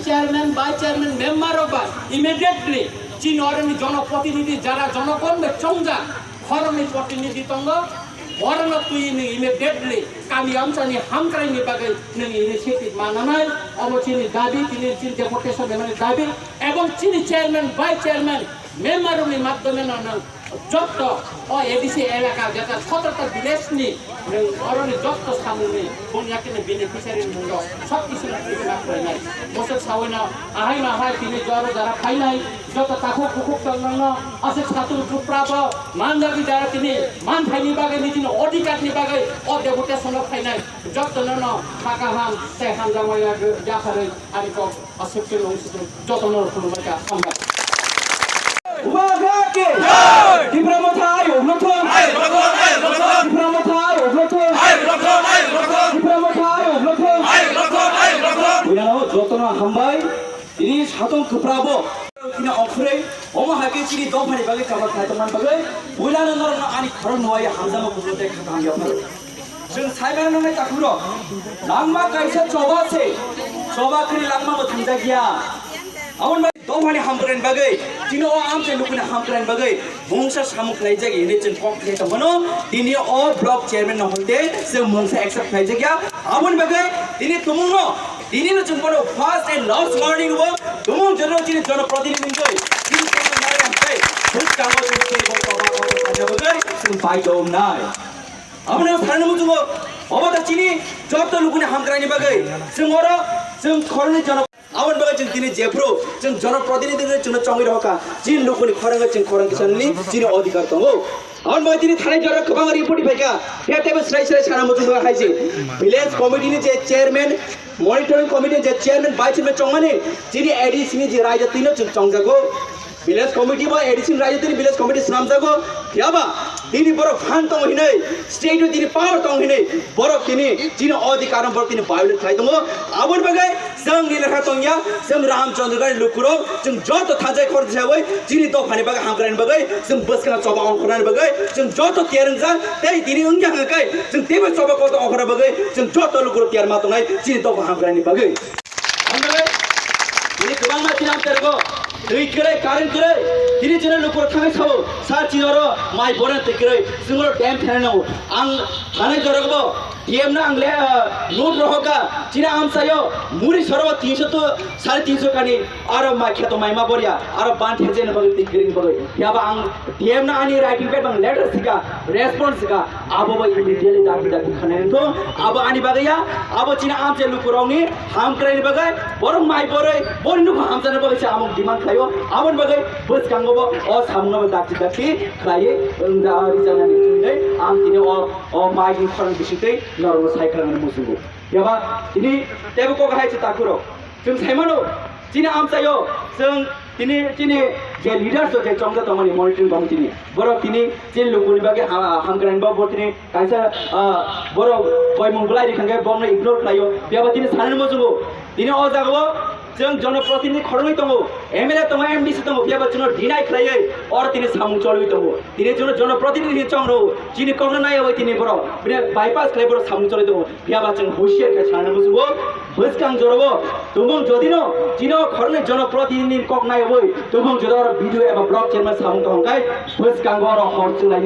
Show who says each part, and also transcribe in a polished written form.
Speaker 1: Chairman vice chairman মেম্বারও বা immediately চীন অরণ্য জনপ্রতিনিধি যারা জনগণের চংজা হরণের প্রতিনিধি তঙ্গ অরণ্য তুই ইমিডিয়েটলি কামি অঞ্চলনি হামক্রাইনি বাগै नों इनिशिएटिভ मानानाय অবচিনি দাবি তিনি চীন ডেপুটেশন মেম্বারের দাবি এবং চীনি চেয়ারম্যান ভাইস চেয়ারম্যান মেম্বারनि মাধ্যমে যত এডিসি এলাকা যেটা 17টা ভিলেজনি অরণ্য যত সামনে বনিয়াকে বেনিফিশিয়ারি মুন্ড সব কিছু নাই বছর সাওনা আহাই মাহাই তিনি যারা ফাইনাই যত তাকু কুকুক তঙ্গন আছে ছাত্র গ্রুপরাব মানদাবি যারা তিনি মান ফাইনি বাগে নিদিন অধিকারনি বাগে ডেপুটেশন ফাইনাই যত নন কাকাহাম তেহাম জামাইয়া জাফারে আরি কক আসুকে লংসিত যত নর ফুলবাকা আমরা
Speaker 2: 우마가게 디프라모타이 오브로톤 디프라모타이 오브로톤 디프라모타이 오브로톤 우리나라 저토나 한바이 이니 사동 급라보 그냥 어프레 어머 하게 지리 너파리 바게 잡아 타이만 바게 우리나라 너는 아니 그런 노아의 함자모 부르대 가게 없어 지금 살면은 딱 그러 랑마 가이사 저바세 저바크리 랑마 뭐 당자기야 아원 말 너만이 함그란 바게 지노 암세 누구나 함그란 바게 몽사 사무 클라이자게 이네진 컴플레이트 뭐노 디니 어 블록 체어맨 나홀데 세 몽사 액셉트 클라이자기야 아원 바게 디니 तुमुनो 디니는 좀 뭐노 파스트 앤 라스트 머닝 워 तुमुं 저러 지니 저러 프로디니는 거이 디니 때문에 말이 안 돼. 불쌍한 거 좀 가져보게 지금 파이트 없나요 아무나 사는 거 주고 어바다 지니 저도 누구나 함그란이 바게 승어라 승 커르니 저러 아원 바가 지금 디니 제프로 지금 जनप्रतिनिधि들 지금 정의를 할까 진 누구니 커랑가 지금 커랑 기사니 지니 어디 갔던 거 아원 바가 디니 थाने जरा खबांग रिपोर्ट फेंका क्या तेरे स्लाइड सारा मुझे तो है जी विलेज कमिटी ने जे चेयरमैन मॉनिटरिंग कमिटी जे चेयरमैन वाइस चेयरमैन चोंगने जिनी एडिशन जी राजतीनो चोंगजागो विलेज कमिटी बा एडिशन राजतीन विलेज कमिटी नाम जागो क्या बा दिनी बरो फान तो हिने स्टेट दिनी पावर तो हिने बरो दिनी जिन अधिकार बरो दिनी बायोलेट खाइ दंगो आबन बगे जों निलखा तंगिया जों रामचंद्र गाय लुकुरो जों जत थाजै खर जाबै जिनि तो फानि बगे हामग्रान बगे जों बसकना चबा अंखरान बगे जों जत तेरन जा तै दिनी उंग्या हकै जों तेबे चबा कत अंखरा बगे जों जत लुकुरो तेर मा तंगाय जिनि तो हामग्रानि बगे हमबगे दिनि गोबां माथि नाम तेरगो दै करे कारेन्ट करे दिनै जों लुकुरो थाङै सावो सार चिनरो माइ बरन तेकरै जोंरो डैम थानाव आं थानाय जरगबो डैम ना आंले नोट रहका चिना आमसायो मुरि सरव 300 तो 350 कानि आरो मा खेतो माइमा बरिया आरो बान थेजेन बगे तिग्रिन बगे याबा आं डैम ना आनि राइटिंग पेड बंग लेटर सिका रेस्पॉन्स सिका आबो बा इमिडिएटली दाबि खनेन तो आबो आनि बगैया आबो चिना आमसे लुकुरौनि हाम क्राइनि बगे बरं माइ बरै बन्नु हामजानो बगे आमो डिमान्ड खायो आमन बगे बस कांगबो अ सामनो दाखि खायो दा रिजानानि नै आं तिने अ माइनि खरन बिसितै नरम साइक्रान मुसुगो याबा तिनि तेबको गाहाय ताकुरो जों साइमानो तिनि आमसायो जों तिनि जे लिडार्स जे चंगा तमनि मॉनिटरिंग कमिटिनि बरो तिनि जे लोगोनि बागे हामग्रान बा बतिनि कायसा बरो बय मंगलाय रिखांगे बमनो इग्नोर खायो याबा तिनि सानन मुसुगो तिनि अ जागो जों जनप्रतिनिधि खरनै दङ एमएलए दङ एमडीसी दङ बियाबा जों डिनाय खायो और तिनि सामु चलि दङ तिनि जों जनप्रतिनिधि चंग्रो जिनि कग्न नाय होय तिनि बरो बिने बाइपास खाय बरो सामु चलि दङ बियाबा जों होशियार के सानन मुसुगो बसकां जरबो तुमुं जदिनो जिनो खरनै जनप्रतिनिधि कग्नाय होय तुमुं जदर भिडियो एबा ब्लग चेनल सामु दङकाय बसकां गर हर चुनाय